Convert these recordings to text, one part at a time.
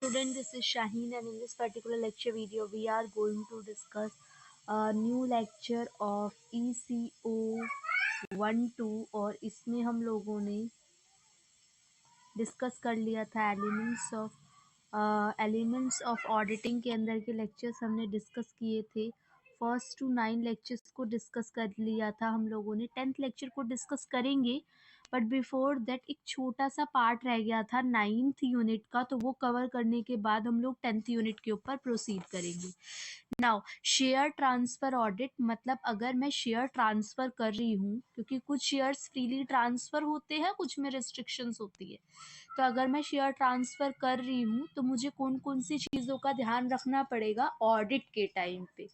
Student, this is Shaheen, and in this particular lecture video, we are going to discuss a new lecture of ECO 1-2 और इसमें हम लोगों ने discuss कर लिया था एलिमेंट्स ऑफ ऑडिटिंग के अंदर के लेक्चर्स हमने डिस्कस किए थे। फर्स्ट टू 9 लेक्चर्स को डिस्कस कर लिया था हम लोगों ने। 10th लेक्चर को डिस्कस करेंगे, बट बिफोर दैट एक छोटा सा पार्ट रह गया था 9th यूनिट का, तो वो कवर करने के बाद हम लोग 10th यूनिट के ऊपर प्रोसीड करेंगे। नाउ शेयर ट्रांसफर ऑडिट मतलब अगर मैं शेयर ट्रांसफर कर रही हूँ, क्योंकि कुछ शेयर्स फ्रीली ट्रांसफर होते हैं, कुछ में रिस्ट्रिक्शंस होती है। तो अगर मैं शेयर ट्रांसफर कर रही हूँ तो मुझे कौन कौन सी चीज़ों का ध्यान रखना पड़ेगा ऑडिट के टाइम पे।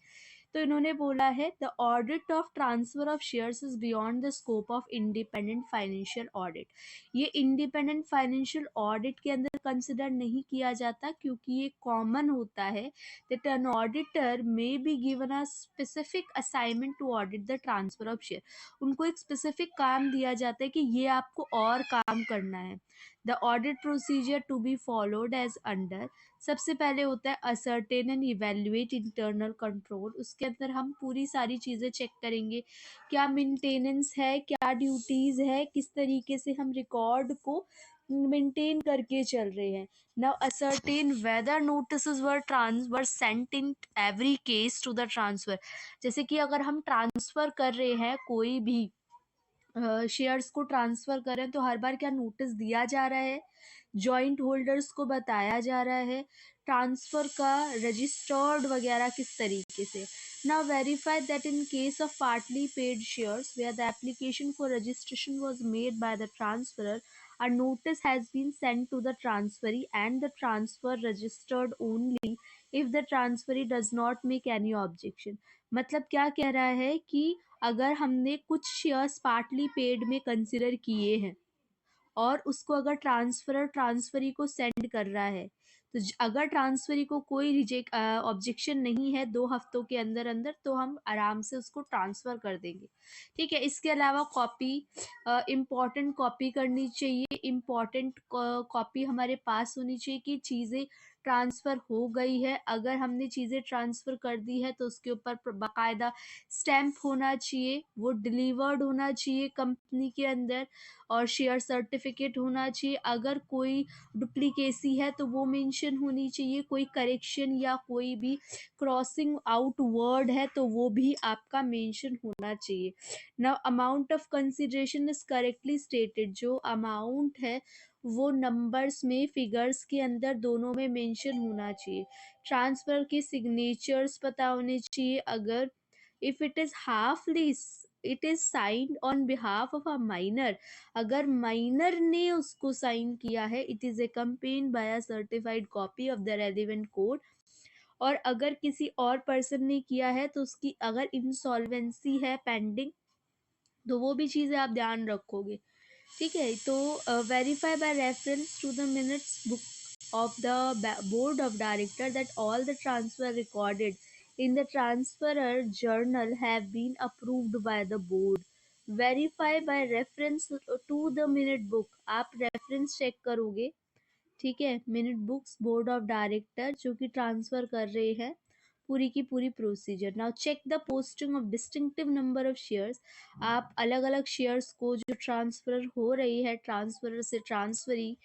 तो इन्होंने बोला है the audit of transfer of shares is beyond the scope of independent financial audit. ये इंडिपेंडेंट फाइनेंशियल ऑडिट के अंदर कंसिडर नहीं किया जाता, क्योंकि ये कॉमन होता है that an auditor may be given a specific assignment to audit the transfer of share. उनको एक स्पेसिफिक काम दिया जाता है कि ये आपको और काम करना है। The audit procedure to be followed as under. सबसे पहले होता है ascertain and evaluate internal control. उसके अंदर हम पूरी सारी चीज़ें चेक करेंगे, क्या मेंटेनेंस है, क्या ड्यूटीज़ है, किस तरीके से हम रिकॉर्ड को मेंटेन करके चल रहे हैं। Now ascertain whether notices were sent in every case to the transfer. जैसे कि अगर हम ट्रांसफ़र कर रहे हैं, कोई भी शेयर्स को ट्रांसफ़र करें, तो हर बार क्या नोटिस दिया जा रहा है, जॉइंट होल्डर्स को बताया जा रहा है, ट्रांसफ़र का रजिस्टर्ड वगैरह किस तरीके से। Now verify that in case of partly paid shares where the application for registration was made by the transferor, a notice has been sent to the transferee and the transfer registered only if the transferee does not make any objection। मतलब क्या कह रहा है कि अगर हमने कुछ shares partly paid में कंसिडर किए हैं और उसको अगर ट्रांसफरर ट्रांसफरी को सेंड कर रहा है, तो अगर ट्रांसफरी को कोई रिजेक्ट ऑब्जेक्शन नहीं है 2 हफ्तों के अंदर अंदर, तो हम आराम से उसको ट्रांसफ़र कर देंगे। ठीक है, इसके अलावा कॉपी इम्पॉर्टेंट कॉपी करनी चाहिए। इम्पॉर्टेंट कॉपी हमारे पास होनी चाहिए कि चीज़ें ट्रांसफ़र हो गई है। अगर हमने चीज़ें ट्रांसफ़र कर दी है तो उसके ऊपर बाकायदा स्टैम्प होना चाहिए, वो डिलीवर्ड होना चाहिए कंपनी के अंदर, और शेयर सर्टिफिकेट होना चाहिए। अगर कोई डुप्लीकेसी है तो वो मेंशन होनी चाहिए। कोई करेक्शन या कोई भी क्रॉसिंग आउट वर्ड है तो वो भी आपका मेंशन होना चाहिए। Now amount of consideration is correctly stated. जो अमाउंट है वो नंबर्स में, फिगर्स के अंदर दोनों में मेंशन होना चाहिए। ट्रांसफ़र के सिग्नेचर्स पता होने चाहिए। अगर if it is half lease it is signed on behalf of a minor. अगर माइनर ने उसको साइन किया है, it is accompanied by a certified copy of the relevant code. और अगर किसी और पर्सन ने किया है तो उसकी अगर इंसॉल्वेंसी है पेंडिंग, तो वो भी चीज़ें आप ध्यान रखोगे। ठीक है, तो verify by reference to the minutes book of the board of director that all the transfer recorded in the transferor journal have been approved by the board। verify by reference to the minute book। आप reference check करोगे, ठीक है, minute books board of director जो कि transfer कर रहे हैं पूरी की पूरी procedure. Now check the posting of distinctive number of shares. आप अलग अलग शेयर्स को जो ट्रांसफ़र हो रही है ट्रांसफरर से ट्रांसफरी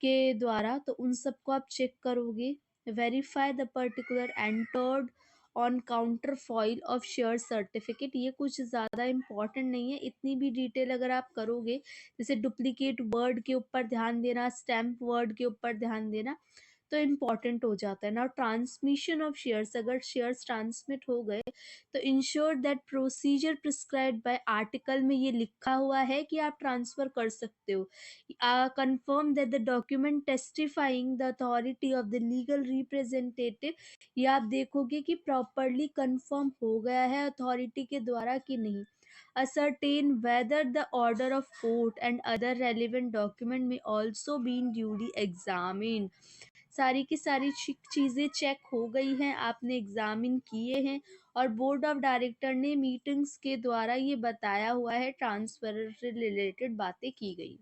के द्वारा, तो उन सबको आप चेक करोगे। Verify the particular entered on counter foil of share certificate. ये कुछ ज़्यादा इम्पॉर्टेंट नहीं है, इतनी भी डिटेल अगर आप करोगे, जैसे डुप्लीकेट वर्ड के ऊपर ध्यान देना, स्टैम्प वर्ड के ऊपर ध्यान देना, तो इम्पॉर्टेंट हो जाता है। Now transmission of shares. अगर शेयर्स ट्रांसमिट हो गए तो ensure that procedure prescribed bye article में ये लिखा हुआ है कि आप ट्रांसफ़र कर सकते हो। Confirm that the document testifying the authority of the legal representative. ये आप देखोगे कि प्रॉपरली कंफर्म हो गया है अथॉरिटी के द्वारा कि नहीं। ascertain whether the order of court and other relevant document may also been duly examined। सारी की सारी चीज़ें चेक हो गई हैं, आपने एग्जामिन किए हैं, और बोर्ड ऑफ डायरेक्टर ने मीटिंग्स के द्वारा ये बताया हुआ है, ट्रांसफर से रिलेटेड बातें की गई।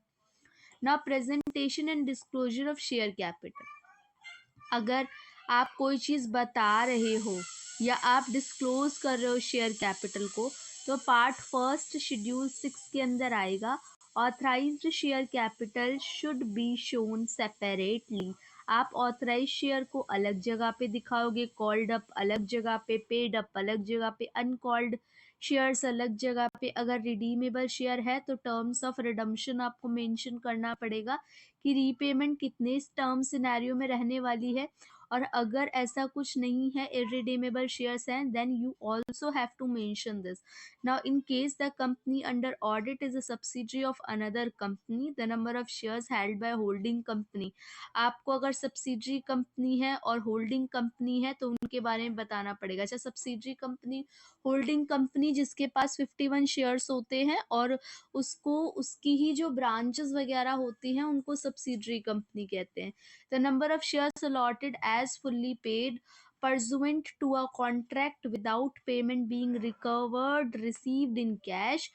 ना presentation and disclosure of share capital. अगर आप कोई चीज़ बता रहे हो या आप डिस्क्लोज कर रहे हो शेयर कैपिटल को, तो पार्ट फर्स्ट शेड्यूल 6 के अंदर आएगा, authorised share capital should be shown separately. आप ऑथराइज शेयर को अलग जगह पे दिखाओगे, कॉल्ड अप अलग जगह पे, पेड अप अलग जगह पे, अनकॉल्ड शेयर्स अलग जगह पे। अगर रिडीमेबल शेयर है तो टर्म्स ऑफ रिडम्पशन आपको मेंशन करना पड़ेगा कि रीपेमेंट कितने टर्म सिनेरियो में रहने वाली है। और अगर ऐसा कुछ नहीं है, irredeemable shares हैं, then you also have to mention this. Now in case the company under audit is a subsidiary of another company, the number of shares held by holding company, आपको अगर सब्सिडरी कंपनी है और holding company है तो उनके बारे में बताना पड़ेगा। अच्छा, सब्सिडरी कंपनी, होल्डिंग कंपनी जिसके पास 51 शेयर्स होते हैं और उसको उसकी ही जो ब्रांचेस वगैरह होती हैं उनको सब्सिडरी कंपनी कहते हैं। The number of shares allotted as fully paid pursuant to a contract without payment being recovered received in cash,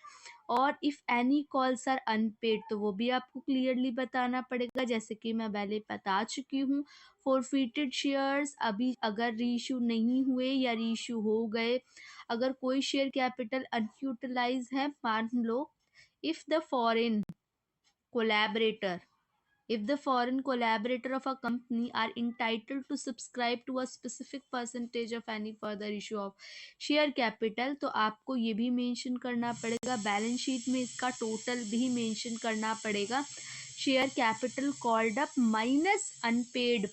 और if any calls are unpaid तो वो भी आपको क्लियरली बताना पड़ेगा, जैसे कि मैं पहले बता चुकी हूँ। फॉरफिटेड शेयर्स अभी अगर रीइश्यू नहीं हुए या रीइश्यू हो गए, अगर कोई शेयर कैपिटल अनयूटिलाइज है, मान लो if the foreign collaborator if the foreign collaborator of a company are entitled to subscribe to a specific percentage of any further issue of share capital, तो आपको ये भी मेंशन करना पड़ेगा, बैलेंस शीट में इसका टोटल भी मेंशन करना पड़ेगा। Share capital called up minus unpaid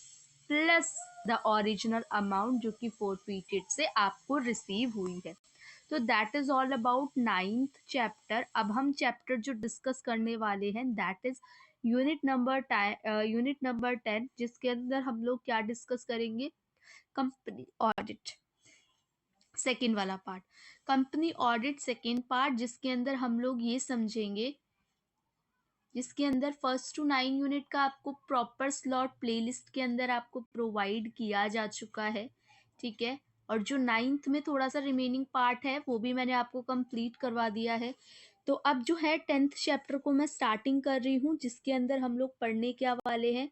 plus the original amount जो कि फोरफिटेड से आपको रिसीव हुई है। तो that is all about 9th chapter. अब हम चैप्टर जो डिस्कस करने वाले हैं दैट इज यूनिट नंबर 10, जिसके अंदर हम लोग क्या डिस्कस करेंगे, कंपनी ऑडिट सेकेंड वाला part, company audit second part, जिसके अंदर हम लोग ये समझेंगे, जिसके अंदर 1st to 9 यूनिट का आपको प्रॉपर स्लॉट प्लेलिस्ट के अंदर आपको प्रोवाइड किया जा चुका है, ठीक है। और जो 9th में थोड़ा सा रिमेनिंग पार्ट है वो भी मैंने आपको कंप्लीट करवा दिया है। तो अब जो है 10th चैप्टर को मैं स्टार्टिंग कर रही हूँ, जिसके अंदर हम लोग पढ़ने क्या वाले हैं,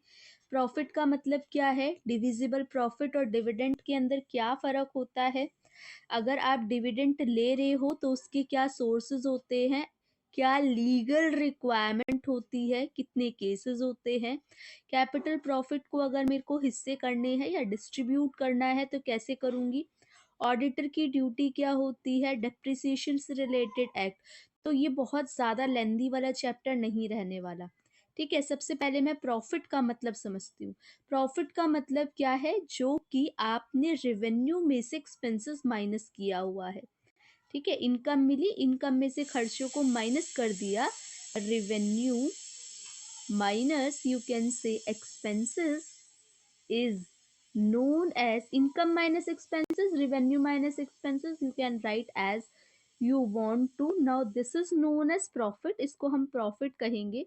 प्रॉफिट का मतलब क्या है, डिविजिबल प्रॉफिट और डिविडेंड के अंदर क्या फ़र्क होता है, अगर आप डिविडेंड ले रहे हो तो उसके क्या सोर्सेज होते हैं, क्या लीगल रिक्वायरमेंट होती है, कितने केसेस होते हैं, कैपिटल प्रॉफिट को अगर मेरे को हिस्से करने हैं या डिस्ट्रीब्यूट करना है तो कैसे करूँगी, ऑडिटर की ड्यूटी क्या होती है, डेप्रिसिएशन से रिलेटेड एक्ट। तो ये बहुत ज़्यादा लेंदी वाला चैप्टर नहीं रहने वाला, ठीक है। सबसे पहले मैं प्रॉफिट का मतलब समझती हूँ। प्रॉफिट का मतलब क्या है, जो कि आपने रेवेन्यू में से एक्सपेंसेस माइनस किया हुआ है, ठीक है। इनकम मिली, इनकम में से खर्चों को माइनस कर दिया, revenue minus you can say expenses is known as income minus expenses, revenue minus expenses, you can write as you want to। now this is known as profit, इसको हम profit कहेंगे।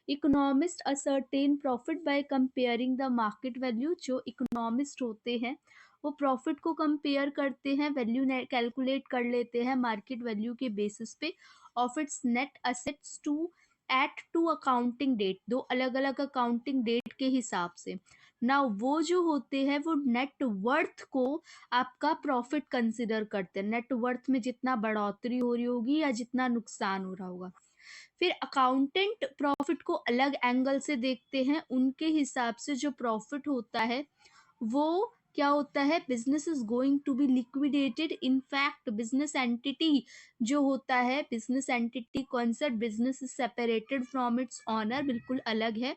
Economist ascertain profit by comparing the market value, जो economist होते हैं वो profit को compare करते हैं, वैल्यू कैलकुलेट कर लेते हैं मार्केट वैल्यू के बेसिस पे of its net assets to at to accounting date, दो अलग अलग अकाउंटिंग डेट के हिसाब से ना, वो जो होते हैं वो नेट वर्थ को आपका प्रॉफिट कंसिडर करते हैं, नेट वर्थ में जितना बढ़ोतरी हो रही होगी या जितना नुकसान हो रहा होगा। फिर अकाउंटेंट प्रॉफिट को अलग एंगल से देखते हैं, उनके हिसाब से जो प्रॉफिट होता है वो क्या होता है, business is going to be liquidated. In fact business entity जो होता है, business entity concept, business is separated from its owner, बिल्कुल अलग है।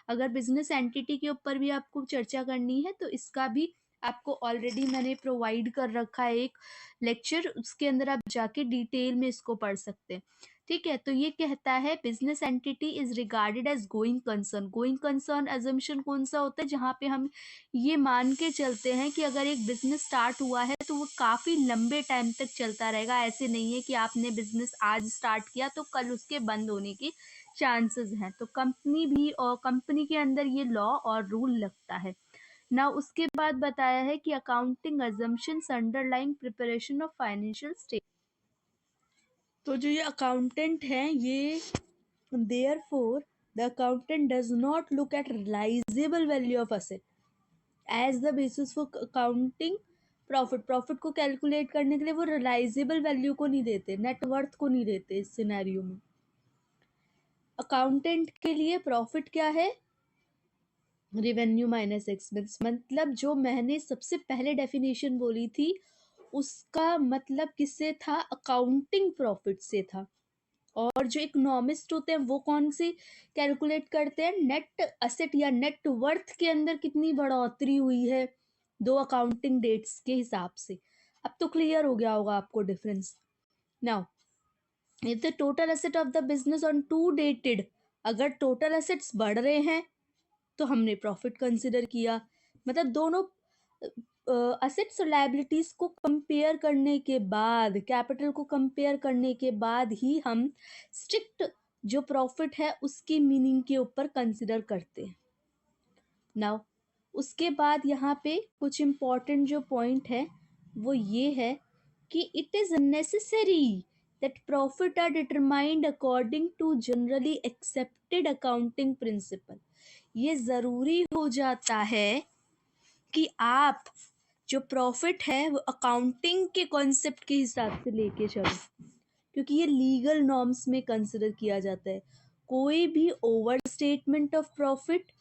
अगर बिजनेस एंटिटी के ऊपर भी आपको चर्चा करनी है तो इसका भी आपको ऑलरेडी मैंने प्रोवाइड कर रखा है एक लेक्चर, उसके अंदर आप जाके डिटेल में इसको पढ़ सकते हैं, ठीक है। तो ये कहता है business entity is regarded as going concern. Going concern assumption कौन सा होता है, जहाँ पे हम ये मान के चलते हैं कि अगर एक बिजनेस स्टार्ट हुआ है तो वो काफ़ी लंबे टाइम तक चलता रहेगा, ऐसे नहीं है कि आपने बिजनेस आज स्टार्ट किया तो कल उसके बंद होने के चांसेस हैं। तो कंपनी भी, और कंपनी के अंदर ये लॉ और रूल लगता है ना। उसके बाद बताया है कि accounting assumptions underlying preparation of financial statement. तो जो ये अकाउंटेंट हैं ये therefore the accountant does not look at realizable value of asset, as the basis for accounting profit को कैलकुलेट करने के लिए वो रियलाइजेबल वैल्यू को नहीं देते, नेटवर्थ को नहीं देते। इस सिनेरियो में अकाउंटेंट के लिए प्रॉफिट क्या है? Revenue minus expense. मतलब जो मैंने सबसे पहले डेफिनेशन बोली थी उसका मतलब किससे था? अकाउंटिंग प्रॉफिट से था। और जो इकोनॉमिस्ट होते हैं वो कौन सी कैलकुलेट करते हैं? नेट असेट या नेट वर्थ के अंदर कितनी बढ़ोतरी हुई है दो अकाउंटिंग डेट्स के हिसाब से। अब तो क्लियर हो गया होगा आपको difference. Now if the total asset of the business on to dated, अगर टोटल एसेट्स बढ़ रहे हैं तो हमने प्रॉफिट कंसिडर किया। मतलब दोनों असेट्स और लायबिलिटीज को कंपेयर करने के बाद, कैपिटल को कंपेयर करने के बाद ही हम स्ट्रिक्ट जो प्रॉफिट है उसकी मीनिंग के ऊपर कंसिडर करते हैं। नाउ उसके बाद यहाँ पे कुछ इम्पोर्टेंट जो पॉइंट है वो ये है कि it is necessary that profit are determined according to generally accepted accounting principle. ये ज़रूरी हो जाता है कि आप जो प्रॉफिट है वो अकाउंटिंग के कॉन्सेप्ट के हिसाब से लेके चलो, क्योंकि ये लीगल नॉर्म्स में कंसिडर किया जाता है। कोई भी ओवर स्टेटमेंट ऑफ प्रॉफिट,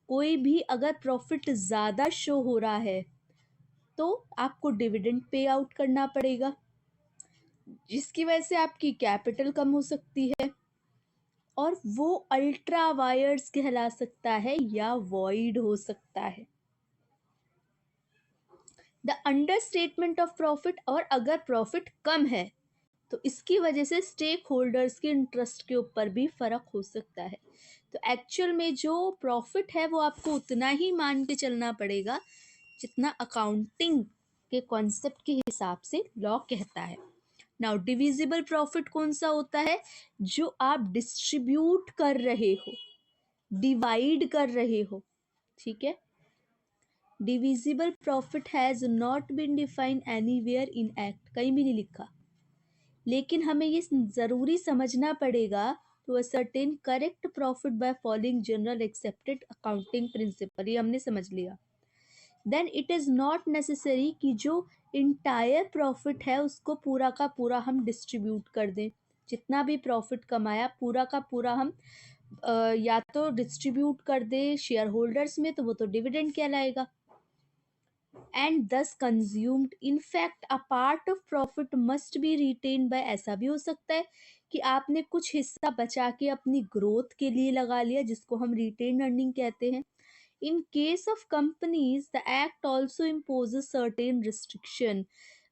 कोई भी अगर प्रॉफिट ज़्यादा शो हो रहा है तो आपको डिविडेंड पे आउट करना पड़ेगा, जिसकी वजह से आपकी कैपिटल कम हो सकती है और वो अल्ट्रा वायर्स कहला सकता है या वॉइड हो सकता है। The under statement of profit, और अगर प्रॉफिट कम है तो इसकी वजह से स्टेक होल्डर्स के इंटरेस्ट के ऊपर भी फर्क हो सकता है। तो एक्चुअल में जो प्रॉफिट है वो आपको उतना ही मान के चलना पड़ेगा जितना अकाउंटिंग के कॉन्सेप्ट के हिसाब से लॉ कहता है। नाउ डिविजिबल प्रॉफिट कौन सा होता है? जो आप डिस्ट्रीब्यूट कर रहे हो, डिवाइड कर रहे हो, ठीक है। Divisible profit has not been defined anywhere in act, कहीं भी नहीं लिखा, लेकिन हमें ये ज़रूरी समझना पड़ेगा to ascertain correct profit by following general accepted accounting principle. ये हमने समझ लिया। Then it is not necessary कि जो इंटायर प्रॉफिट है उसको पूरा का पूरा हम डिस्ट्रीब्यूट कर दें। जितना भी प्रॉफिट कमाया पूरा का पूरा हम या तो डिस्ट्रीब्यूट कर दें शेयर होल्डर्स में, तो वो तो डिविडेंड कहलाएगा। एंड दस consumed, in fact a part of profit must be written by, ऐसा भी हो सकता है कि आपने कुछ हिस्सा बचा के अपनी ग्रोथ के लिए लगा लिया, जिसको हम रिटेन अर्निंग कहते हैं। In case of companies the act also imposes certain restriction.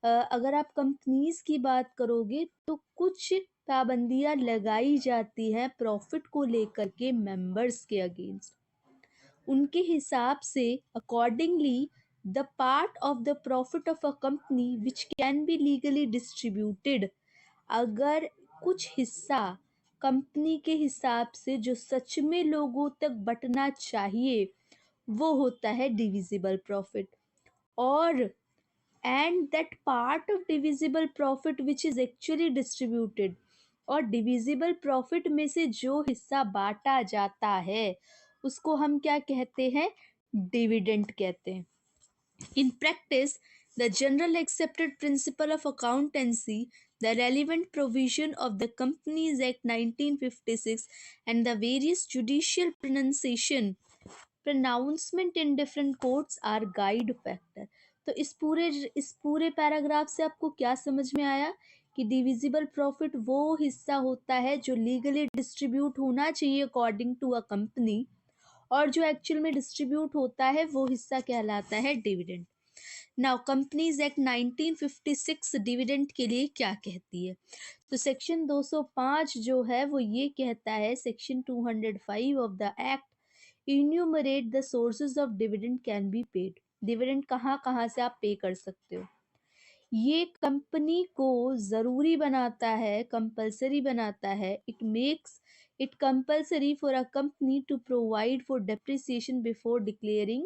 अगर आप कंपनीज की बात करोगे तो कुछ पाबंदियां लगाई जाती हैं प्रॉफिट को लेकर के मेंबर्स के अगेंस्ट। उनके हिसाब से accordingly the part of the profit of a company which can be legally distributed, अगर कुछ हिस्सा कंपनी के हिसाब से जो सच में लोगों तक बंटना चाहिए वो होता है डिविजिबल प्रॉफिट। और and that part of divisible profit which is actually distributed, और डिविजिबल प्रॉफिट में से जो हिस्सा बांटा जाता है उसको हम क्या कहते हैं? डिविडेंड कहते हैं। In practice, the general accepted principle of accountancy, the relevant provision of the Companies Act 1956, and the various judicial pronouncement in different courts are guide factor. तो इस पूरे पैराग्राफ से आपको क्या समझ में आया? कि डिविजिबल प्रॉफिट वो हिस्सा होता है जो लीगली डिस्ट्रीब्यूट होना चाहिए अकॉर्डिंग टू अ कंपनी, और जो एक्चुअल में डिस्ट्रीब्यूट होता है वो हिस्सा कहलाता है dividend. Now companies act 1956 dividend के लिए क्या कहती है? तो सेक्शन 205 जो है वो ये कहता है, section 205 of the act enumerate the sources of dividend can be paid. Dividend कहाँ कहाँ से आप पे कर सकते हो, ये कंपनी को ज़रूरी बनाता है, कंपलसरी बनाता है। It makes it compulsory for a company to provide for depreciation before declaring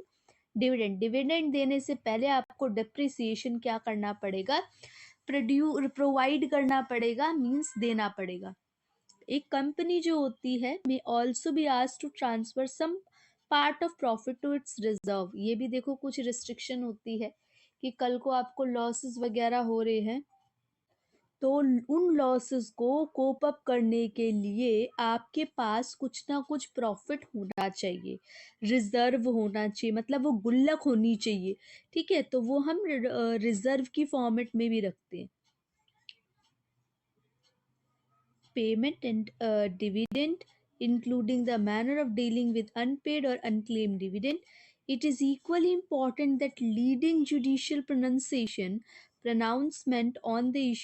dividend. Dividend देने से पहले आपको डेप्रिसिएशन क्या करना पड़ेगा? प्रोवाइड करना पड़ेगा, मीन्स देना पड़ेगा। एक कंपनी जो होती है may also be asked to transfer some part of profit to its reserve. ये भी देखो कुछ रिस्ट्रिक्शन होती है कि कल को आपको लॉसेस वगैरह हो रहे हैं तो उन लॉसेस को कोप अप करने के लिए आपके पास कुछ ना कुछ प्रॉफिट होना चाहिए, रिजर्व होना चाहिए, मतलब वो गुल्लक होनी चाहिए। ठीक है, तो वो हम रिजर्व की फॉर्मेट में भी रखते हैं। Payment and dividend, including the manner of dealing with unpaid or unclaimed dividend. It is equally important that leading judicial pronouncement on the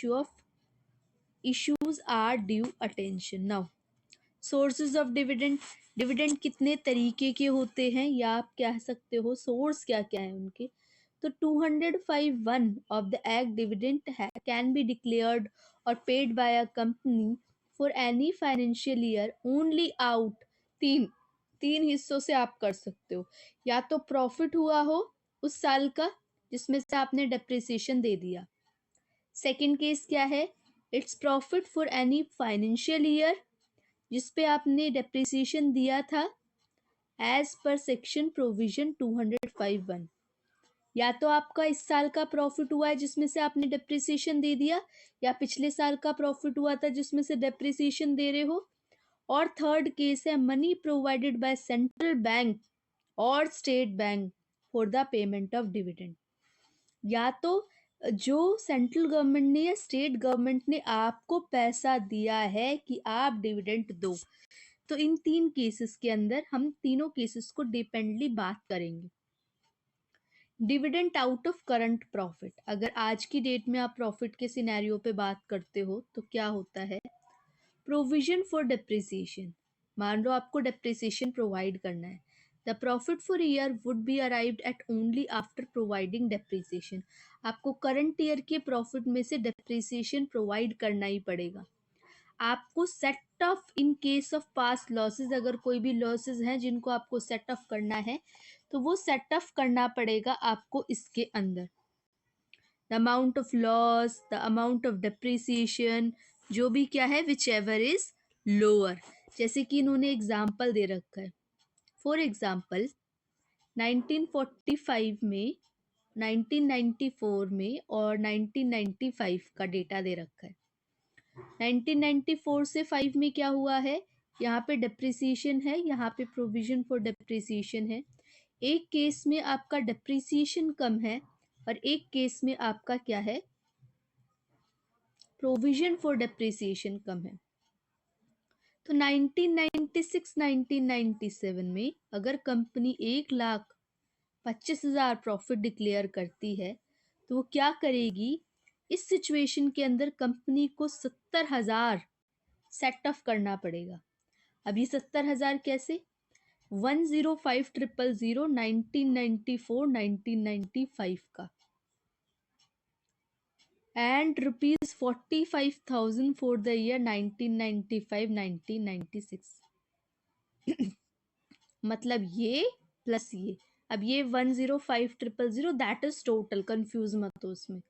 issues are due attention. Now, sources of dividend, dividend कितने तरीके के होते हैं या आप कह सकते हो सोर्स क्या क्या है उनके। तो 205(1) of the act dividend can be declared और paid by a company for any financial year only out, तीन तीन हिस्सों से आप कर सकते हो। या तो प्रॉफिट हुआ हो उस साल का जिसमें से आपने डेप्रिसिएशन दे दिया। सेकंड केस क्या है, its profit for any financial year जिस पे आपने डेप्रिसिएशन दिया था एज पर सेक्शन प्रोविजन 205(1). या तो आपका इस साल का प्रॉफिट हुआ है जिसमें से आपने डेप्रिसिएशन दे दिया, या पिछले साल का प्रॉफिट हुआ था जिसमें से डेप्रिसिएशन दे रहे हो। और थर्ड केस है money provided by central bank और state bank for the payment of dividend. या तो जो सेंट्रल गवर्नमेंट ने या स्टेट गवर्नमेंट ने आपको पैसा दिया है कि आप डिविडेंड दो। तो इन तीन केसेस के अंदर हम तीनों केसेस को डिपेंडली बात करेंगे। Dividend out of current profit, अगर आज की डेट में आप प्रॉफिट के सिनेरियो पे बात करते हो तो क्या होता है, प्रोविजन फॉर डेप्रिसिएशन, मान लो आपको डेप्रिसिएशन प्रोवाइड करना है। The profit for year would be arrived at only after providing depreciation, आपको करंट ईयर के प्रॉफिट में से डेप्रिसिएशन प्रोवाइड करना ही पड़ेगा। आपको set of in case of past losses, अगर कोई भी लॉसेस हैं जिनको आपको सेट ऑफ करना है तो वो सेट ऑफ करना पड़ेगा आपको इसके अंदर। The amount of loss, the amount of depreciation, जो भी क्या है विच एवर इज लोअर। जैसे कि इन्होंने एग्जाम्पल दे रखा है, फॉर एग्जाम्पल 1945 में, 1994 में और 1995 का डेटा दे रखा है। 1994 से 5 में क्या हुआ है, यहाँ पे डेप्रिसिएशन है, यहाँ पे प्रोविजन फॉर डेप्रिसिएशन है। एक केस में आपका डेप्रिसिएशन कम है और एक केस में आपका क्या है, प्रोविजन फॉर डेप्रिसिएशन कम है। तो 1996 1997 में अगर कंपनी 1,25,000 प्रॉफिट डिक्लेयर करती है तो वो क्या करेगी, इस सिचुएशन के अंदर कंपनी को 70,000 सेट ऑफ करना पड़ेगा। अब ये 70,000 कैसे, 105,000 1994 1995 का एंड ₹45,000 फॉर द ईयर 1995 1996। मतलब ये प्लस ये, अब ये 105,000 दैट इज टोटल, कंफ्यूज मत हो उसमें।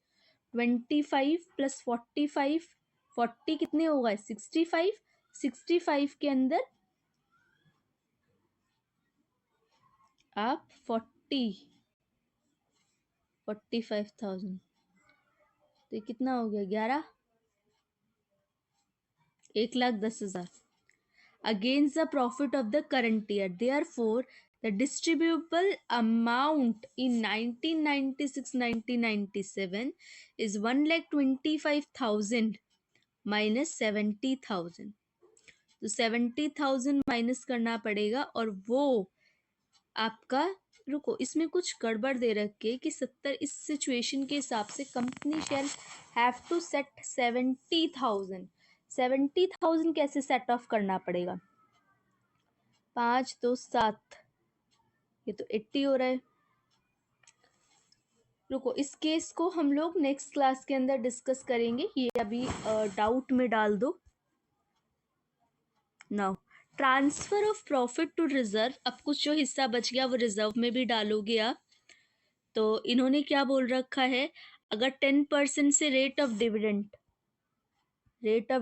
25 प्लस 45, 40 कितने होगा 65, 65 के अंदर आप 45,000, तो कितना हो गया 11, 1,10,000 against the profit of the current year. Therefore, the distributable amount in 1996-1997 is 1,25,000 minus 70,000. तो 70,000 माइनस करना पड़ेगा और वो आपका, रुको इसमें कुछ गड़बड़ दे रखे कि 70, इस सिचुएशन के हिसाब से company shall have to set 70,000। 70,000 कैसे सेट ऑफ करना पड़ेगा, 5 2 7, ये तो 80 हो रहा है। रुको इस केस को हम लोग नेक्स्ट क्लास के अंदर डिस्कस करेंगे, ये अभी डाउट में डाल दो। Now transfer of profit to reserve, अब कुछ जो हिस्सा बच गया वो रिजर्व में भी डालोगे आप। तो इन्होंने क्या बोल रखा है, अगर 10% से रेट ऑफ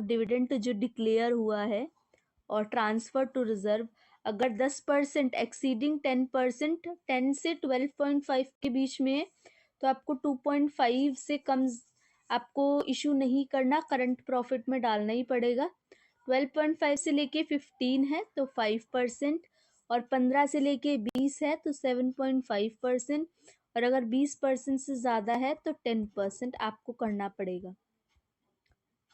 डिविडेंड जो डिक्लेयर हुआ है और ट्रांसफर टू रिजर्व अगर 10% एक्सीडिंग 10%, 10 से 12.5 के बीच में है, तो आपको 2.5 से कम आपको इशू नहीं करना, करंट प्रॉफिट में डालना ही पड़ेगा। 12.5 से लेके 15 है तो 5%, और 15 से लेके 20 है तो 7.5%, और अगर 20% से ज़्यादा है तो 10% आपको करना पड़ेगा।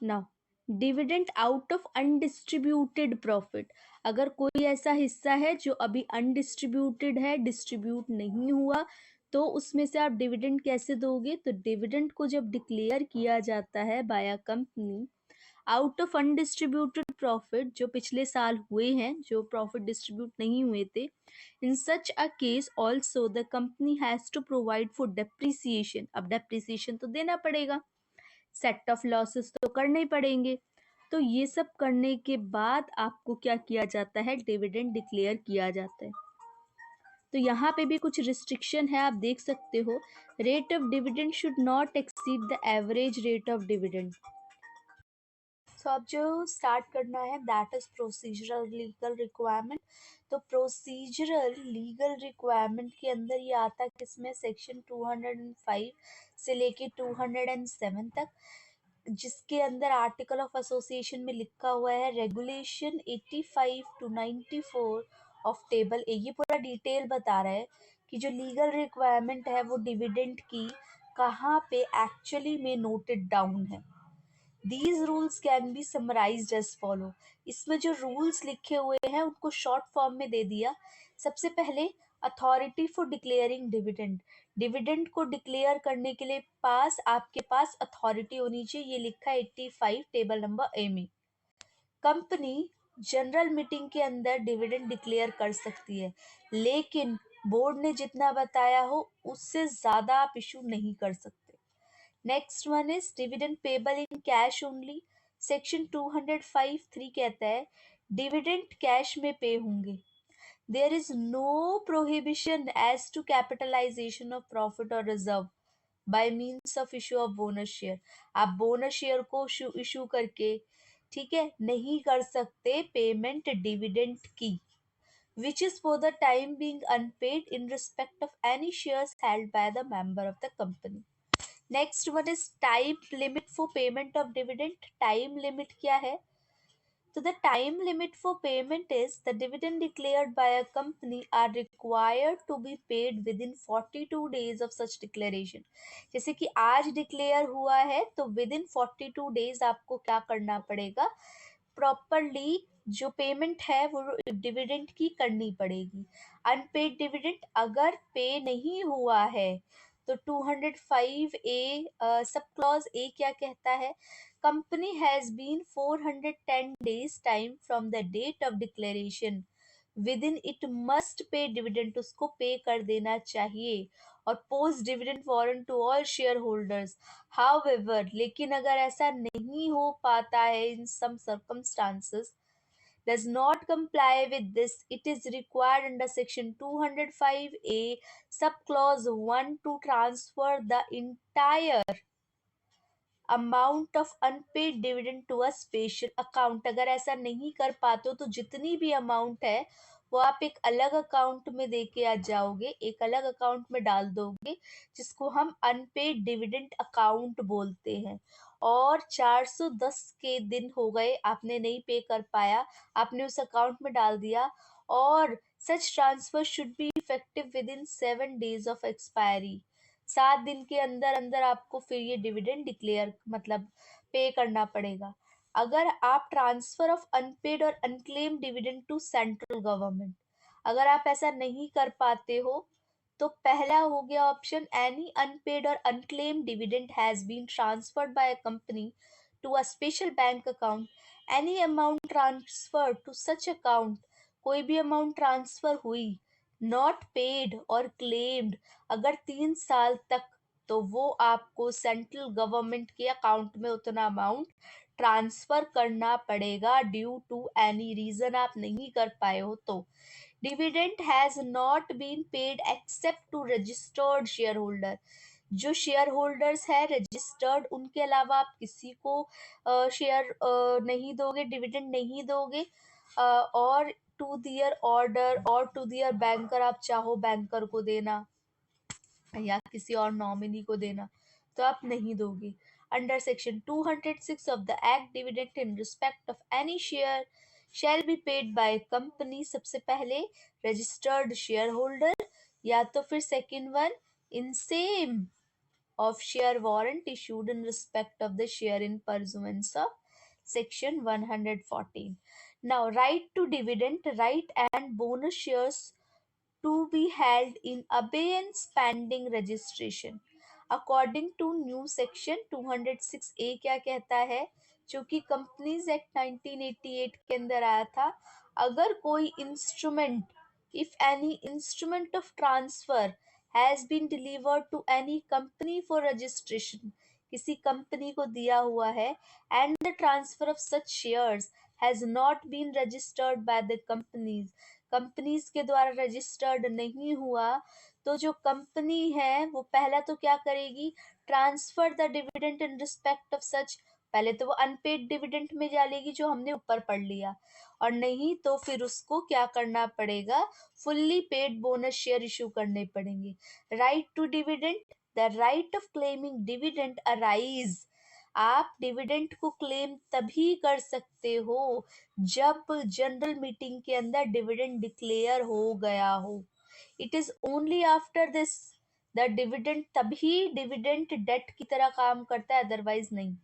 Now dividend out of undistributed profit, अगर कोई ऐसा हिस्सा है जो अभी अनडिस्ट्रीब्यूटेड है, डिस्ट्रीब्यूट नहीं हुआ, तो उसमें से आप डिविडेंड कैसे दोगे? तो डिविडेंड को जब डिक्लेयर किया जाता है by a company out of undistributed profit, जो पिछले साल हुए हैं, जो प्रॉफिट डिस्ट्रीब्यूट नहीं हुए थे, in such a case also the company has to provide for depreciation, अब डेप्रिसिएशन तो देना पड़ेगा, सेट ऑफ लॉसेस तो करने ही पड़ेंगे, तो ये सब करने के बाद आपको क्या किया जाता है? डिविडेंड डिक्लेयर किया जाता है। तो यहाँ पे भी कुछ रिस्ट्रिक्शन है, आप देख सकते हो, rate of dividend should not exceed the average rate of dividend. So अब जो स्टार्ट करना है that is procedural legal requirement. तो प्रोसीजरल लीगल रिक्वायरमेंट के अंदर ये आता है किसमें? सेक्शन 205 से लेके 207 तक, जिसके अंदर आर्टिकल ऑफ एसोसिएशन में लिखा हुआ है रेगुलेशन 85 to 94 ऑफ टेबल ए। ये पूरा डिटेल बता रहा है कि जो लीगल रिक्वायरमेंट है वो डिविडेंड की कहाँ पे एक्चुअली में नोटेड डाउन है। These rules can be summarized as follow। इसमें जो रूल्स लिखे हुए हैं उनको शॉर्ट फॉर्म में दे दिया। सबसे पहले authority for declaring dividend, dividend को डिक्लेयर करने के लिए आपके पास अथॉरिटी होनी चाहिए, ये लिखा है 85 टेबल नंबर ए में। कंपनी जनरल मीटिंग के अंदर डिविडेंड डिक्लेयर कर सकती है, लेकिन बोर्ड ने जितना बताया हो उससे ज़्यादा आप इशू नहीं कर सकते। Next one is dividend payable in cash only. Section 205(3) कहता है डिविडेंड कैश में पे होंगे। There is no prohibition as to capitalisation of profit और reserve by means of issue of bonus share. आप बोनस शेयर को issue करके, ठीक है, नहीं कर सकते पेमेंट डिविडेंड की, which is for the time being unpaid in respect of any shares held by the member of the company। Next one is time limit for payment of dividend. Time limit क्या है? तो the time limit for payment is the dividend declared by a company are required to be paid within 42 days of such declaration। जैसे कि आज declare हुआ है तो within 42 days आपको क्या करना पड़ेगा? प्रॉपरली जो पेमेंट है वो डिविडेंड की करनी पड़ेगी। अनपेड डिविडेंड अगर पे नहीं हुआ है तो 205A सब क्लॉज ए क्या कहता है? company has been 410 days time from the date of declaration within it must pay dividend, उसको पे कर देना चाहिए, और post dividend warrant to all share holders. However, लेकिन अगर ऐसा नहीं हो पाता है in some circumstances does not comply with this, it is required under section 205A sub clause 1 to transfer the entire amount of unpaid dividend to a special account. अगर ऐसा नहीं कर पाते हो तो जितनी भी अमाउंट है वो आप एक अलग अकाउंट में दे के आ जाओगे, एक अलग अकाउंट में डाल दोगे, जिसको हम अनपेड डिविडेंड अकाउंट बोलते हैं। और 410 के दिन हो गए, आपने नहीं पे कर पाया, आपने उस अकाउंट में डाल दिया, और सच transfer should be effective with in 7 days of expiry. 7 दिन के अंदर अंदर आपको फिर ये डिविडेंड डिक्लेयर मतलब पे करना पड़ेगा। अगर आप ट्रांसफर ऑफ अनपेड और unclaim dividend to central government, अगर आप ऐसा नहीं कर पाते हो तो पहला हो गया ऑप्शन, एनी अनपेड और unclaim dividend has been transferred by a company to a special bank account, any amount transfer to such account, कोई भी अमाउंट ट्रांसफर हुई, नॉट पेड और क्लेम्ड अगर 3 साल तक, तो वो आपको सेंट्रल गवर्नमेंट के अकाउंट में उतना अमाउंट ट्रांसफर करना पड़ेगा ड्यू टू एनी रीजन आप नहीं कर पाए हो तो। Dividend has not been paid except to registered share holder, जो शेयर होल्डर्स है रजिस्टर्ड, उनके अलावा आप किसी को शेयर नहीं दोगे, डिविडेंड नहीं दोगे। और टू दियर ऑर्डर और टू दियर बैंकर, आप चाहो बैंकर को देना या किसी और नॉमिनी को देना, तो आप नहीं दोगे। Under section 206 of the act, dividend in respect of any share shall be paid by company, सबसे पहले रजिस्टर्ड शेयर होल्डर, या तो फिर second one in same of share warrant issued in respect of the share in pursuance of section 114. Now, right to dividend, right and bonus shares to be held in abeyance pending registration. According to new section 206A क्या कहता है, जो कि companies act 1988 के अंदर आया था, अगर कोई instrument, if any instrument of transfer has been delivered to any company for registration, किसी कंपनी को दिया हुआ है, and the transfer of such shares has not been registered by the companies, companies के द्वारा रजिस्टर्ड नहीं हुआ, तो जो कंपनी है वो पहला तो क्या करेगी, transfer the dividend in respect of such, पहले तो वो अनपेड डिविडेंड में डालेगी जो हमने ऊपर पढ़ लिया, और नहीं तो फिर उसको क्या करना पड़ेगा, fully paid bonus share issue करने पड़ेंगे। Right to dividend, the right of claiming dividend arise, आप डिविडेंड को क्लेम तभी कर सकते हो जब जनरल मीटिंग के अंदर डिविडेंड डिक्लेयर हो गया हो। It is only after this the dividend, तभी डिविडेंड डेट की तरह काम करता है, अदरवाइज नहीं।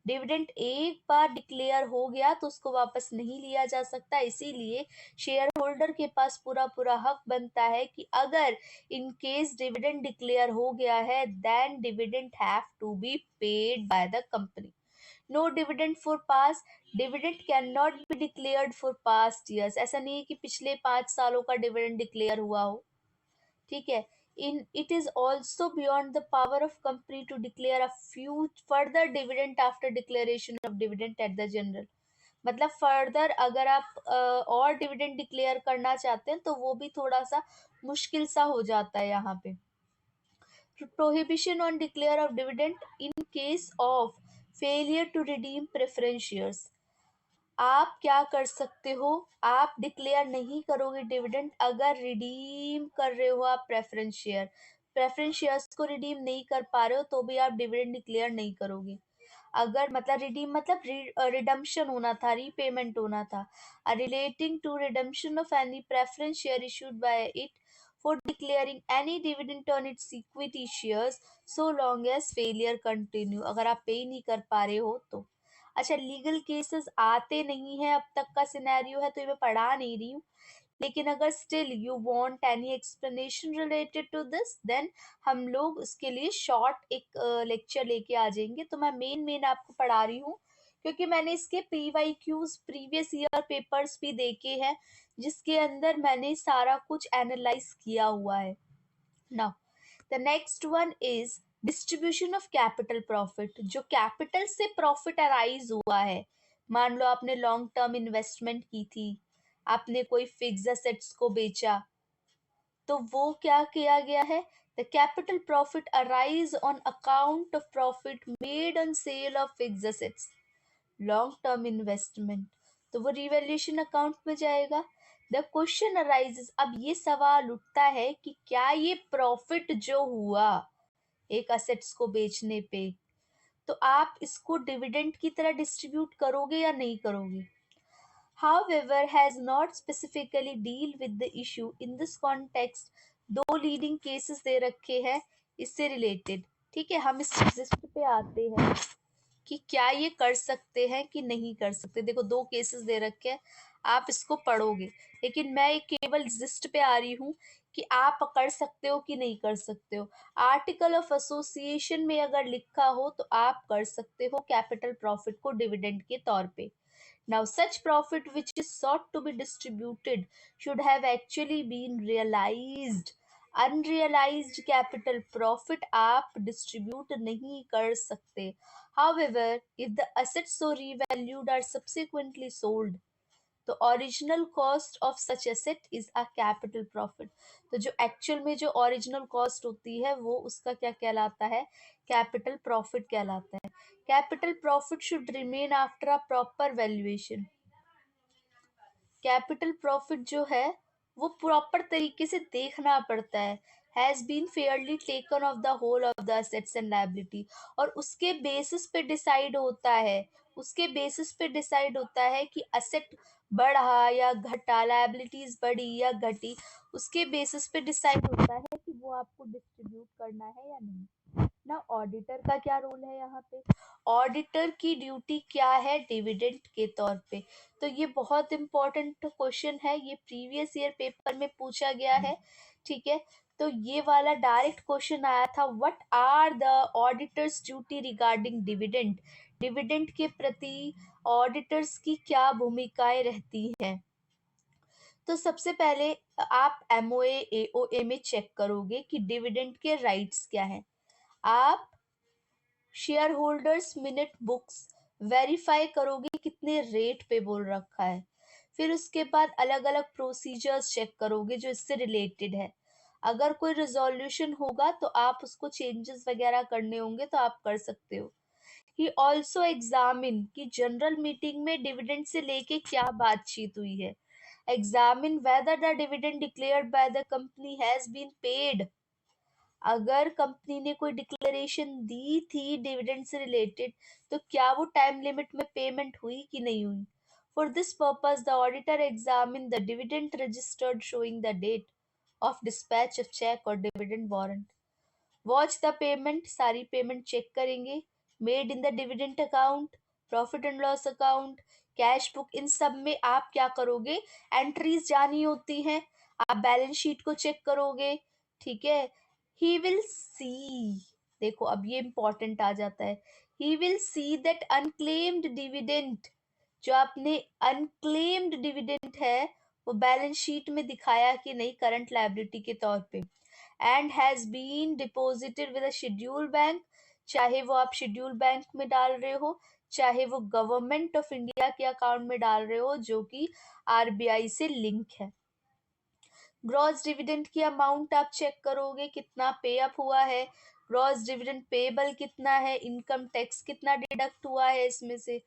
डिविडेंड एक बार डिक्लेयर हो गया तो उसको वापस नहीं लिया जा सकता, इसीलिए शेयर होल्डर के पास पूरा पूरा हक बनता है कि अगर इन केस डिविडेंड डिक्लेयर हो गया है, then dividend have to be paid by the company. No dividend for pass, dividend can not be declared for past years, ऐसा नहीं है कि पिछले 5 सालों का डिविडेंड डिक्लेयर हुआ हो, ठीक है। In it is also beyond the power of company to declare a few further dividend after declaration of dividend at the general, मतलब फर्दर अगर आप और डिविडेंड डिक्लेयर करना चाहते हैं तो वो भी थोड़ा सा मुश्किल सा हो जाता है यहाँ पे। prohibition on declare of dividend in case of failure to redeem preference shares, आप क्या कर सकते हो, आप डिक्लेयर नहीं करोगे डिविडेंड अगर रिडीम कर रहे हो आप प्रेफरेंस शेयर्स को रिडीम नहीं कर पा रहे हो तो भी आप डिविडेंड डिक्लेयर नहीं करोगे। अगर मतलब रिडीम मतलब रिडम्पशन होना था, रीपेमेंट होना था, relating to redemption of any preference share issued by it for declaring any dividend on its equity shares so long as failure continue, अगर आप पे नहीं कर पा रहे हो तो। अच्छा, लीगल केसेस आते नहीं है, अब तक का सिनेरियो है तो ये मैं पढ़ा नहीं रही हूँ, लेकिन अगर still you want any explanation related to this, then हम लोग उसके लिए शॉर्ट एक लेक्चर लेके आ जाएंगे, तो मैं मेन आपको पढ़ा रही हूँ क्योंकि मैंने इसके PYQs प्रीवियस ईयर पेपर्स भी देखे हैं जिसके अंदर मैंने सारा कुछ एनालाइज किया हुआ है। Now the next one is distribution of capital profit, जो कैपिटल से प्रॉफिट अराइज हुआ है, मान लो आपने लॉन्ग टर्म इन्वेस्टमेंट की थी, आपने कोई फिक्स एसेट्स को बेचा, तो वो क्या किया गया है, the capital profit arise on account of profit made on sale of fix assets, long term investment, तो वो रिवैल्यूएशन अकाउंट में जाएगा। द क्वेश्चन अराइजेस, अब ये सवाल उठता है कि क्या ये प्रॉफिट जो हुआ एक असेट्स को बेचने पे, तो आप इसको डिविडेंड की तरह डिस्ट्रीब्यूट करोगे या नहीं करोगे। However, has not specifically deal with the issue in this context, दो लीडिंग केसेस दे रखे हैं इससे रिलेटेड, ठीक है। हम इस लिस्ट पे आते हैं कि क्या ये कर सकते हैं कि नहीं कर सकते। देखो दो केसेस दे रखे हैं, आप इसको पढ़ोगे, लेकिन मैं केवल जिस्ट पे आ रही हूँ कि आप कर सकते हो कि नहीं कर सकते हो। आर्टिकल ऑफ एसोसिएशन में अगर लिखा हो तो आप कर सकते हो कैपिटल प्रॉफिट को डिविडेंड के तौर पे। Now, such profit which is sought to be distributed should have actually been realized. Unrealized capital profit आप distribute नहीं कर सकते। However, if the assets so revalued are subsequently sold, तो original cost of such asset is a capital profit. तो जो actual में जो original cost होती है वो उसका क्या कहलाता है, capital profit कहलाता है। Capital profit should remain after a proper valuation. Capital profit जो है वो प्रॉपर तरीके से देखना पड़ता है। Has been fairly taken of the whole of the assets and liability, और उसके बेसिस पे डिसाइड होता है, उसके बेसिस पे डिसाइड होता है कि असेट बढ़ा या घटा, लायबिलिटीज बढ़ी या घटी, उसके बेसिस पे डिसाइड होता है कि वो आपको डिस्ट्रीब्यूट करना है या नहीं। ना ऑडिटर का क्या रोल है यहाँ पे? ऑडिटर की ड्यूटी क्या है डिविडेंड के तौर पे? तो ये बहुत इंपॉर्टेंट क्वेश्चन है, ये प्रीवियस ईयर पेपर में पूछा गया है। ठीक है, तो ये वाला डायरेक्ट क्वेश्चन आया था, what are the auditors duty regarding dividend? Dividend के प्रति ऑडिटर्स की क्या भूमिकाएं रहती हैं? तो सबसे पहले आप एमओए एओए में चेक करोगे कि डिविडेंड के राइट्स क्या हैं। आप share holders minute books verify करोगे कितने रेट पे बोल रखा है। फिर उसके बाद अलग अलग प्रोसीजर्स चेक करोगे जो इससे रिलेटेड है। अगर कोई रिजोल्यूशन होगा तो आप उसको चेंजेस वगैरह करने होंगे तो आप कर सकते हो। ही ऑल्सो एग्जामिन कि जनरल मीटिंग में डिविडेंड से लेके क्या बातचीत हुई है। Examine whether the dividend declared by the company has been paid. अगर कंपनी ने कोई डिक्लेरेशन दी थी डिविडेंड से रिलेटेड तो क्या वो टाइम लिमिट में पेमेंट हुई कि नहीं हुई। For this purpose the auditor examine the dividend registered showing the date of dispatch of cheque और dividend warrant. Watch the payment, सारी पेमेंट चेक करेंगे। Made in the dividend account, profit and loss account, cash book, इन सब में आप क्या करोगे, entries जानी होती हैं। आप बैलेंस शीट को चेक करोगे। ठीक है, ही विल सी, देखो अब ये इंपॉर्टेंट आ जाता है, he will see that unclaimed dividend, जो आपने अनक्लेम्ड डिविडेंड है वो बैलेंस शीट में दिखाया कि नहीं करंट लायबिलिटी के तौर पे, and has been deposited with a schedule bank, चाहे वो आप शेड्यूल बैंक में डाल रहे हो, चाहे वो गवर्नमेंट ऑफ इंडिया के अकाउंट में डाल रहे हो जो कि आरबीआई से लिंक है। ग्रॉस डिविडेंड की अमाउंट आप चेक करोगे कितना पे अप हुआ है, ग्रॉस डिविडेंड पेबल कितना है, इनकम टैक्स कितना डिडक्ट हुआ है इसमें से।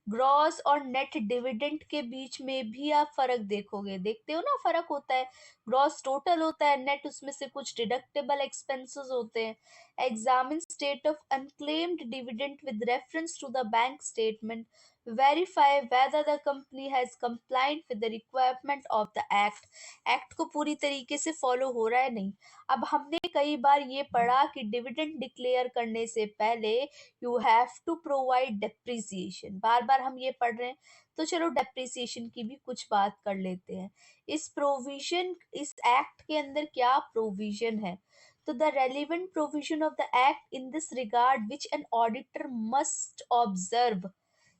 ग्रॉस और नेट डिविडेंड के बीच में भी आप फर्क देखोगे, देखते हो ना फर्क होता है, ग्रॉस टोटल होता है, नेट उसमें से कुछ डिडक्टेबल एक्सपेंसेस होते हैं। Examine state of unclaimed dividend with reference to the bank statement, verify whether the company has complied with the requirement of the act, act को पूरी तरीके से फॉलो हो रहा है नहीं। अब हमने कई बार ये पढ़ा कि डिविडेंड डिक्लेयर करने से पहले you have to provide depreciation, बार बार हम ये पढ़ रहे हैं तो चलो डेप्रिसिएशन की भी कुछ बात कर लेते हैं। इस प्रोविजन, इस एक्ट के अंदर क्या प्रोविजन है? तो the relevant provision of the act in this regard which an auditor must observe,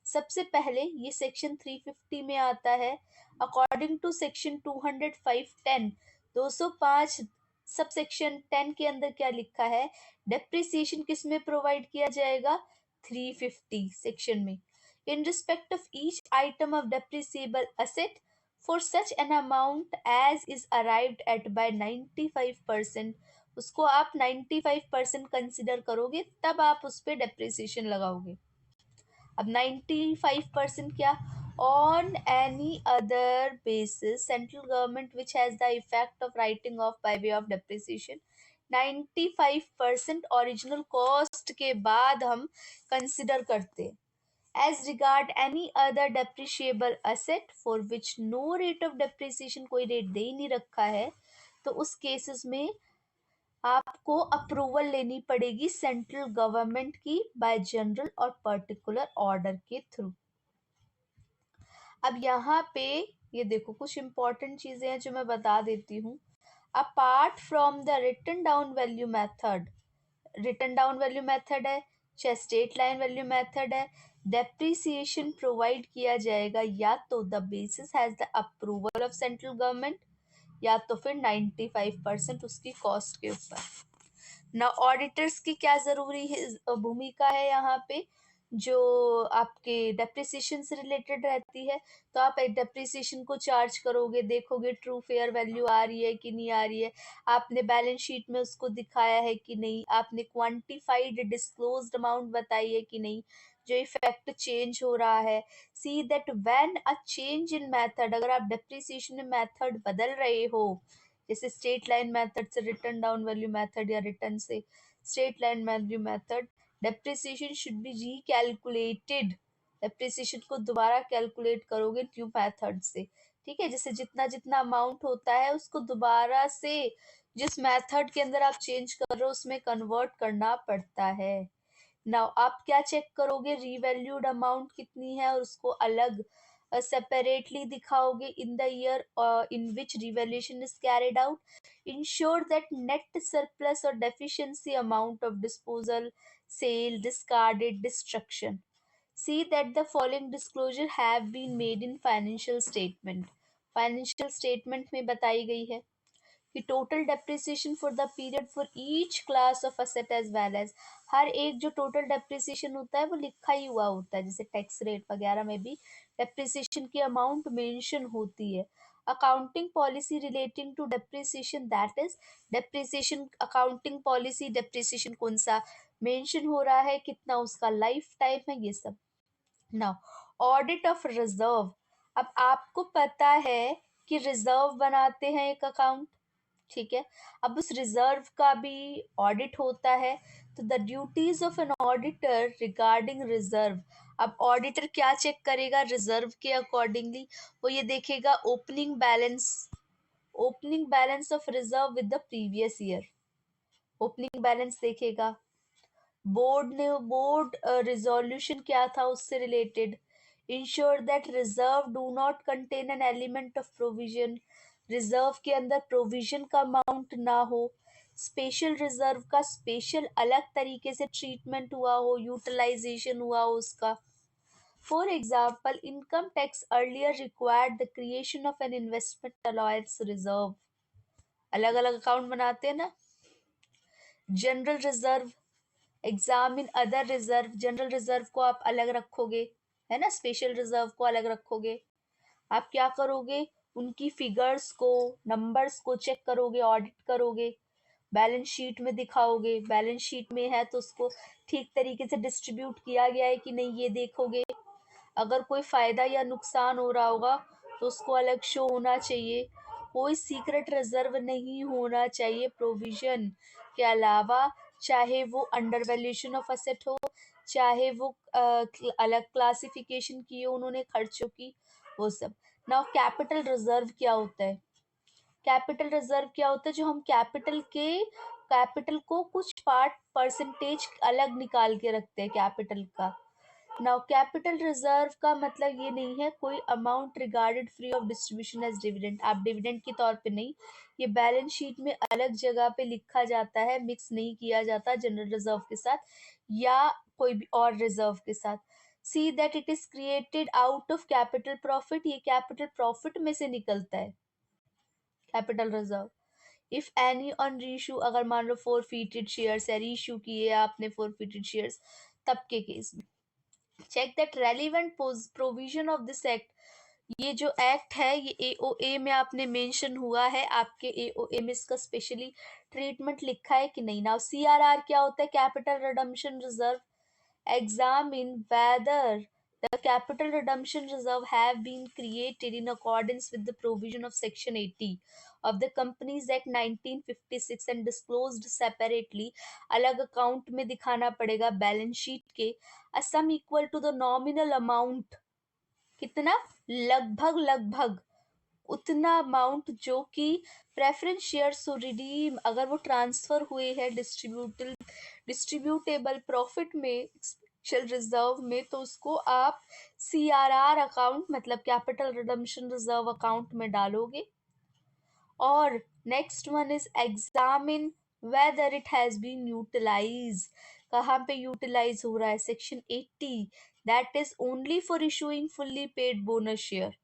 सबसे पहले ये सेक्शन 350 में आता है। According to section 205(10), 205 sub section 10 के अंदर क्या लिखा है, डेप्रिसिएशन किस में प्रोवाइड किया जाएगा, 350 सेक्शन में। In respect of each item of depreciable asset for such an amount as is arrived at by 95%, उसको आप 95% कंसिडर करोगे तब आप उस पर डेप्रिसिएशन लगाओगे। अब 95% क्या, on any other basis central government which has the effect of writing off by way of depreciation, 95% original cost के बाद हम कंसिडर करते हैं। As regard any other depreciable asset for which no rate of depreciation, कोई rate दे ही नहीं रखा है, तो उस केसेस में आपको अप्रूवल लेनी पड़ेगी सेंट्रल गवर्नमेंट की बाय जनरल और पर्टिकुलर ऑर्डर के थ्रू। अब यहाँ पे ये देखो कुछ इंपॉर्टेंट चीजें हैं जो मैं बता देती हूँ। Apart from the written down value method, written down value method है चाहे स्टेट लाइन वैल्यू मेथड है, डेप्रिसिएशन प्रोवाइड किया जाएगा या तो the basis has the approval of central government या तो फिर 95% उसकी कॉस्ट के ऊपर। ना ऑडिटर्स की क्या जरूरी है, भूमिका है यहाँ पे, जो आपके डेप्रिसिएशन से रिलेटेड रहती है। तो आप एक डेप्रिसिएशन को चार्ज करोगे, देखोगे ट्रू फेयर वैल्यू आ रही है कि नहीं आ रही है, आपने बैलेंस शीट में उसको दिखाया है कि नहीं, आपने क्वांटिफाइड डिस्क्लोज्ड अमाउंट बताई है कि नहीं, जो इफेक्ट चेंज हो रहा है। See that when a change in method, अगर आप डेप्रिसिएशन मेथड बदल रहे हो, जैसे स्ट्रेट लाइन मेथड से रिटर्न डाउन वैल्यू मेथड या रिटर्न से straight line value method, depreciation should be recalculated. Depreciation को दोबारा कैलकुलेट करोगे न्यू मेथड से, ठीक है। जैसे जितना जितना अमाउंट होता है उसको दोबारा से जिस मेथड के अंदर आप चेंज कर रहे हो उसमें कन्वर्ट करना पड़ता है। नाउ आप क्या चेक करोगे, रीवैल्यूड अमाउंट कितनी है और उसको अलग सेपरेटली दिखाओगे in the year in which revaluation is carried out. Ensure that net surplus और deficiency amount of disposal, sale, discarded, destruction. See that the following disclosure have been made in financial statement. Financial statement में बताई गई है कि total depreciation for the period for each class of asset as well as, हर एक जो total depreciation होता है वो लिखा ही हुआ होता है। जैसे टैक्स रेट वगैरह में भी डेप्रिसिएशन की अमाउंट मेंशन होती है। Accounting policy relating to depreciation, that is depreciation accounting policy, depreciation कौन सा मेंशन हो रहा है, कितना उसका लाइफ टाइम है, ये सब। नाउ ऑडिट ऑफ रिजर्व, अब आपको पता है कि रिजर्व बनाते हैं एक अकाउंट, ठीक है। अब उस रिजर्व का भी ऑडिट होता है। तो the duties of an auditor regarding reserve, अब ऑडिटर क्या चेक करेगा रिजर्व के अकॉर्डिंगली, वो ये देखेगा opening balance of reserve with the previous year, opening balance देखेगा। बोर्ड रिजोल्यूशन क्या था उससे related, ensure that reserve do not contain an element of provision, reserve के अंदर प्रोविजन का अमाउंट ना हो, स्पेशल रिजर्व का स्पेशल अलग तरीके से ट्रीटमेंट हुआ हो, यूटिलाइजेशन हुआ हो उसका। For example income tax earlier required the creation of an investment allowance reserve, अलग अलग अकाउंट बनाते हैं ना। General reserve, examine other reserve, general reserve को आप अलग रखोगे, है ना, स्पेशल रिजर्व को अलग रखोगे। आप क्या करोगे, उनकी फिगर्स को, नंबर्स को चेक करोगे, ऑडिट करोगे, बैलेंस शीट में दिखाओगे, बैलेंस शीट में है तो उसको ठीक तरीके से डिस्ट्रीब्यूट किया गया है कि नहीं ये देखोगे। अगर कोई फायदा या नुकसान हो रहा होगा तो उसको अलग शो होना चाहिए। कोई सीक्रेट रिजर्व नहीं होना चाहिए प्रोविजन के अलावा, चाहे वो अंडर वैल्यूएशन ऑफ असेट हो, चाहे वो अलग क्लासिफिकेशन की हो उन्होंने खर्चों की, वो सब। नाउ कैपिटल रिजर्व क्या होता है, कैपिटल रिजर्व क्या होता है, जो हम कैपिटल को कुछ पार्ट परसेंटेज अलग निकाल के रखते हैं कैपिटल का। नाउ कैपिटल रिजर्व का मतलब ये नहीं है कोई amount regarded free of distribution as dividend, आप डिविडेंड के तौर पे नहीं, ये बैलेंस शीट में अलग जगह पे लिखा जाता है, मिक्स नहीं किया जाता जनरल रिजर्व के साथ या कोई भी और रिजर्व के साथ। See that it is created out of capital profit, ये कैपिटल प्रॉफिट में से निकलता है capital reserve. If any on reissue, अगर मान लो फोरफीटेड शेयर्स है, रीशू किए आपने फोरफीटेड शेयर्स, तब के केस में check that relevant provision of this act, ये जो एक्ट है ये एओए में आपने मेंशन हुआ है, आपके एओए में इसका स्पेशली ट्रीटमेंट लिखा है कि नहीं। नाउ सीआरआर क्या होता है, capital redemption reserve, examine whether the capital redemption reserve have been created in accordance with the provision of section 80 of the companies act 1956 and disclosed separately, अलग अकाउंट में दिखाना पड़ेगा बैलेंस शीट के, a sum equal to the nominal amount, कितना, लगभग लगभग उतना amount जो कि प्रेफरेंस शेयर्स टू रिडीम, अगर वो ट्रांसफर हुए हैं डिस्ट्रीब्यूटेबल प्रॉफिट में स्पेशल रिजर्व में, तो उसको आप सीआरआर अकाउंट मतलब कैपिटल रिडम्पशन रिजर्व अकाउंट में डालोगे। और next one is examine whether it has been utilise, कहाँ पे यूटिलाइज हो रहा है, section 80, that is only for issuing fully paid bonus share.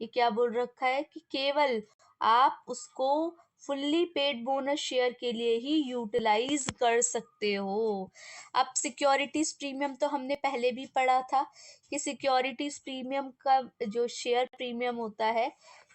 ये क्या बोल रखा है कि केवल आप उसको फुल्ली पेड बोनस शेयर के लिए ही यूटिलाइज कर सकते हो। अब सिक्योरिटीज प्रीमियम तो हमने पहले भी पढ़ा था कि सिक्योरिटीज प्रीमियम का जो शेयर प्रीमियम होता है,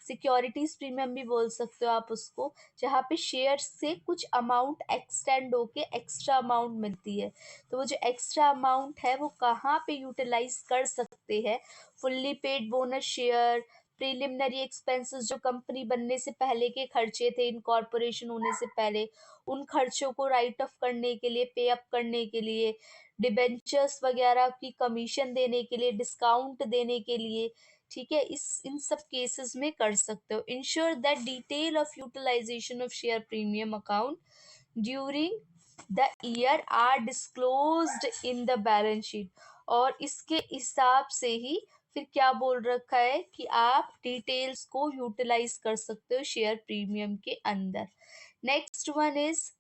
सिक्योरिटीज प्रीमियम भी बोल सकते हो आप उसको, जहाँ पे शेयर से कुछ अमाउंट एक्सटेंड होके एक्स्ट्रा अमाउंट मिलती है। तो वो जो एक्स्ट्रा अमाउंट है वो कहाँ पे यूटिलाइज कर सकते हैं? Fully paid bonus share, preliminary expenses जो कंपनी बनने से पहले के खर्चे थे, इनकॉर्पोरेशन होने से पहले, उन खर्चों को राइट ऑफ करने के लिए, पे अप करने के लिए, डिबेंचर्स वगैरह की कमीशन देने के लिए, डिस्काउंट देने के लिए, ठीक है, इस इन सब केसेस में कर सकते हो। Ensure that detail of utilisation of share premium account during the year are disclosed in the balance sheet. और इसके हिसाब से ही फिर क्या बोल रखा है कि आप डिटेल्स को यूटिलाइज कर सकते हो शेयर प्रीमियम के अंदर। Next one is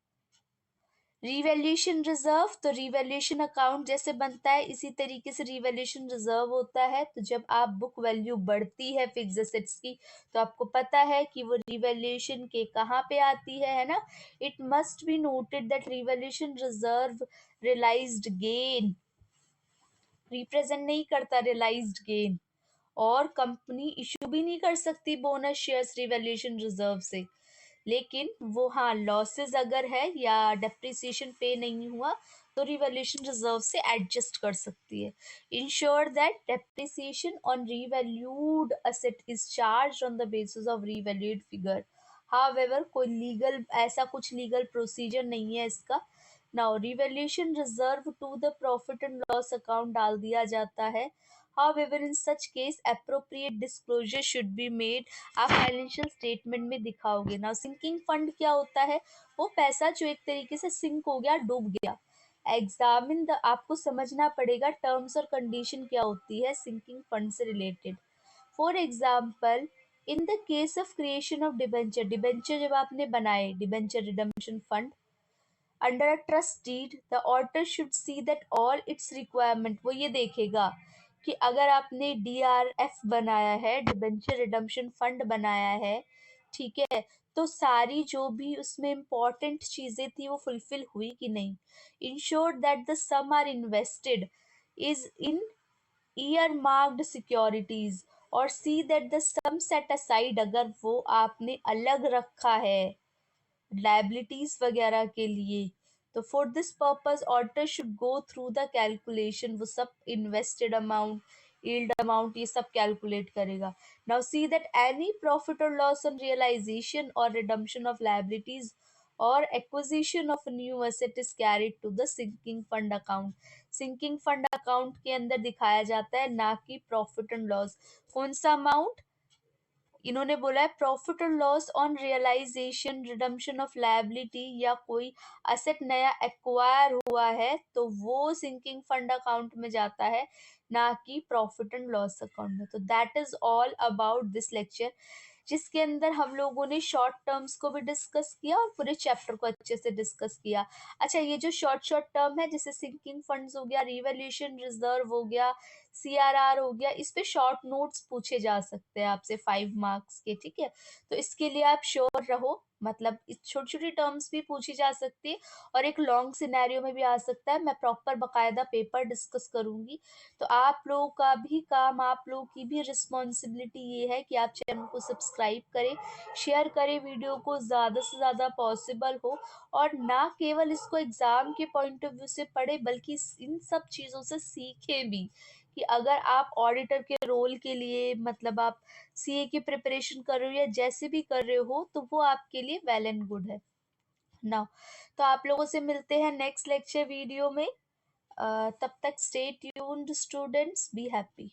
revaluation reserve. तो रिवैल्यूएशन अकाउंट जैसे बनता है इसी तरीके से रिवैल्यूएशन रिजर्व होता है। तो जब आप बुक वैल्यू बढ़ती है फिक्स एसेट्स की, तो आपको पता है कि वो रिवैल्यूएशन के कहाँ पे आती है ना। It must be noted that revaluation reserve realised gain represent नहीं करता, रियलाइज्ड गेन। और कंपनी इशू भी नहीं कर सकती बोनस शेयर्स रिवैल्यूएशन रिजर्व से, लेकिन वो हाँ लॉसेस अगर है या डेप्रिसिएशन पे नहीं हुआ तो रिवैल्यूएशन रिजर्व से एडजस्ट कर सकती है। Ensure that depreciation on revalued asset is charge on the basis of revalued figure. However कोई लीगल ऐसा कुछ लीगल प्रोसीजर नहीं है इसका। Now revaluation reserve to the profit and loss account डाल दिया जाता है। However, in such case, appropriate disclosure should be made। आप फाइनेंशियल स्टेटमेंट में दिखाओगे ना। सिंकिंग फंड क्या होता है? वो पैसा जो एक तरीके से सिंक हो गया, डूब गया। एग्जामिन द आपको समझना पड़ेगा टर्म्स और कंडीशन क्या होती है सिंकिंग फंड से रिलेटेड। For example, in the case of creation of debenture, debenture जब आपने बनाए, debenture redemption fund under a trust deed, the auditor should see that all its requirement. वो ये देखेगा कि अगर आपने डीआरएफ बनाया है, डिबेंचर रिडम्पशन फंड बनाया है, ठीक है, तो सारी जो भी उसमें इम्पोर्टेंट चीजें थी वो फुलफिल हुई कि नहीं। Ensure that the sum are invested is in earmarked securities, और see that the sum set aside, अगर वो आपने अलग रखा है लाइबिलिटीज वगैरह के लिए, तो for this purpose auditor should go through the calculation, वो सब इन्वेस्टेड अमाउंट, यील्ड अमाउंट, ये सब कैलकुलेट करेगा। Now see that any profit और लॉस ऑन रियलाइजेशन और रिडम्पशन ऑफ लाइबिलिटीज और acquisition of new asset is carried to the sinking fund account. Sinking fund account के अंदर दिखाया जाता है, ना कि प्रॉफिट एंड लॉस। कौन सा अमाउंट? इन्होंने बोला है प्रॉफिट और loss on realisation, redemption of liability, या कोई असेट नया एक्वायर हुआ है तो वो सिंकिंग फंड अकाउंट में जाता है, ना कि प्रॉफिट एंड लॉस अकाउंट में। तो that is all about this lecture, जिसके अंदर हम लोगों ने शॉर्ट टर्म्स को भी डिस्कस किया और पूरे चैप्टर को अच्छे से डिस्कस किया। अच्छा, ये जो शॉर्ट शॉर्ट टर्म है जैसे सिंकिंग फंड्स हो गया, रिवैल्यूएशन रिजर्व हो गया, सीआरआर हो गया, इस पे शॉर्ट नोट्स पूछे जा सकते हैं आपसे 5 मार्क्स के, ठीक है। तो इसके लिए आप श्योर रहो, मतलब छोटी छोटी टर्म्स भी पूछी जा सकती है और एक लॉन्ग सिनेरियो में भी आ सकता है। मैं प्रॉपर बकायदा पेपर डिस्कस करूंगी। तो आप लोगों का भी काम, आप लोगों की भी रिस्पॉन्सिबिलिटी ये है कि आप चैनल को सब्सक्राइब करें, शेयर करें वीडियो को ज़्यादा से ज़्यादा पॉसिबल हो, और ना केवल इसको एग्जाम के पॉइंट ऑफ व्यू से पढ़े बल्कि इन सब चीज़ों से सीखें भी, कि अगर आप ऑडिटर के रोल के लिए, मतलब आप सीए की प्रिपरेशन कर रहे हो या जैसे भी कर रहे हो, तो वो आपके लिए वेल एंड गुड है ना। तो आप लोगों से मिलते हैं नेक्स्ट लेक्चर वीडियो में। तब तक stay tuned students, be happy.